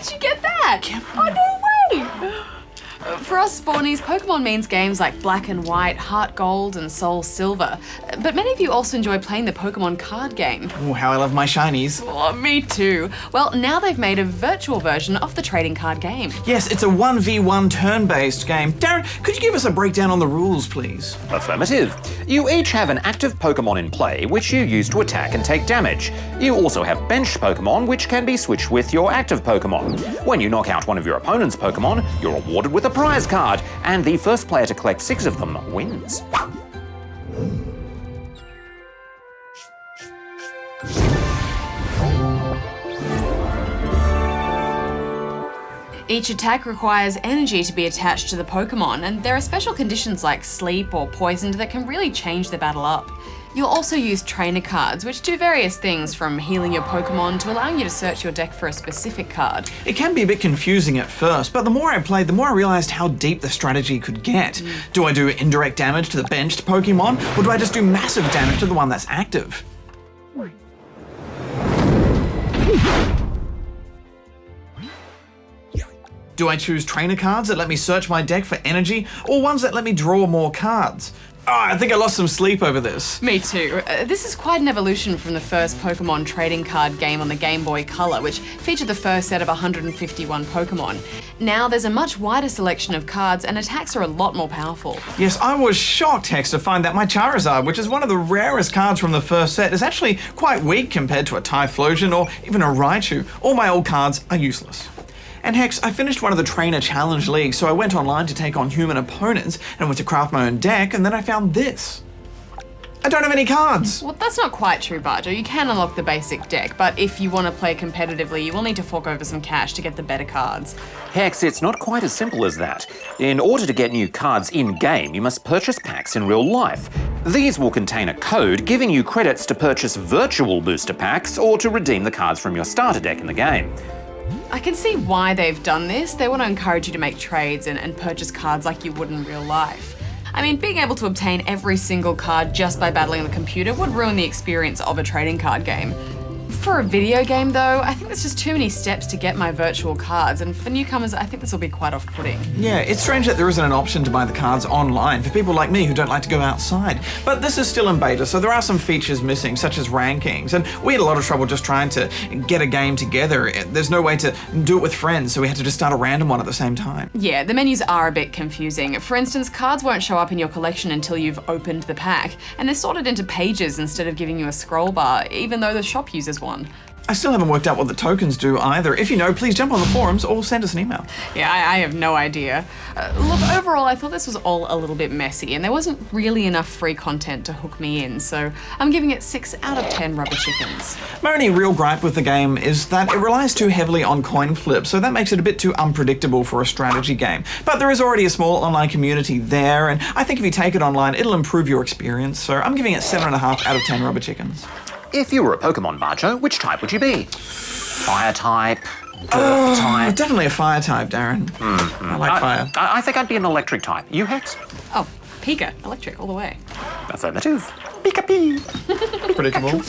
did you get that? Oh, no way! For us Spawnies, Pokemon means games like Black and White, Heart Gold, and Soul Silver. But many of you also enjoy playing the Pokemon card game. Oh, how I love my shinies. Oh, me too. Well, now they've made a virtual version of the trading card game. Yes, it's a 1v1 turn-based game. Darren, could you give us a breakdown on the rules, please? Affirmative. You each have an active Pokemon in play, which you use to attack and take damage. You also have benched Pokemon, which can be switched with your active Pokemon. When you knock out one of your opponent's Pokemon, you're awarded with a prize card, and the first player to collect 6 of them wins. Each attack requires energy to be attached to the Pokemon, and there are special conditions like sleep or poisoned that can really change the battle up. You'll also use trainer cards, which do various things from healing your Pokemon to allowing you to search your deck for a specific card. It can be a bit confusing at first, but the more I played, the more I realized how deep the strategy could get. Do I do indirect damage to the benched Pokemon, or do I just do massive damage to the one that's active? Do I choose trainer cards that let me search my deck for energy, or ones that let me draw more cards? Oh, I think I lost some sleep over this. Me too. This is quite an evolution from the first Pokemon trading card game on the Game Boy Color, which featured the first set of 151 Pokemon. Now there's a much wider selection of cards and attacks are a lot more powerful. Yes, I was shocked, Hex, to find that my Charizard, which is one of the rarest cards from the first set, is actually quite weak compared to a Typhlosion or even a Raichu. All my old cards are useless. And Hex, I finished one of the Trainer Challenge Leagues, so I went online to take on human opponents and went to craft my own deck, and then I found this. I don't have any cards! Well, that's not quite true, Barjo. You can unlock the basic deck, but if you want to play competitively, you will need to fork over some cash to get the better cards. Hex, it's not quite as simple as that. In order to get new cards in-game, you must purchase packs in real life. These will contain a code giving you credits to purchase virtual booster packs or to redeem the cards from your starter deck in the game. I can see why they've done this. They want to encourage you to make trades and purchase cards like you would in real life. I mean, being able to obtain every single card just by battling the computer would ruin the experience of a trading card game. For a video game though, I think there's just too many steps to get my virtual cards, and for newcomers, I think this will be quite off-putting. Yeah, it's strange that there isn't an option to buy the cards online for people like me who don't like to go outside. But this is still in beta, so there are some features missing, such as rankings, and we had a lot of trouble just trying to get a game together. There's no way to do it with friends, so we had to just start a random one at the same time. Yeah, the menus are a bit confusing. For instance, cards won't show up in your collection until you've opened the pack, and they're sorted into pages instead of giving you a scroll bar, even though the shop uses one. I still haven't worked out what the tokens do either. If you know, please jump on the forums or send us an email. Yeah, I have no idea. Look, overall, I thought this was all a little bit messy, and there wasn't really enough free content to hook me in, so I'm giving it 6 out of 10 rubber chickens. My only real gripe with the game is that it relies too heavily on coin flips, so that makes it a bit too unpredictable for a strategy game. But there is already a small online community there, and I think if you take it online, it'll improve your experience, so I'm giving it 7.5 out of 10 rubber chickens. If you were a Pokemon, Barjo, which type would you be? Fire type? Dirt type? Definitely a fire type, Darren. I like fire. I think I'd be an electric type. You, Hex? Oh, Pika, electric all the way. Affirmative. Pika-pee. Predictable.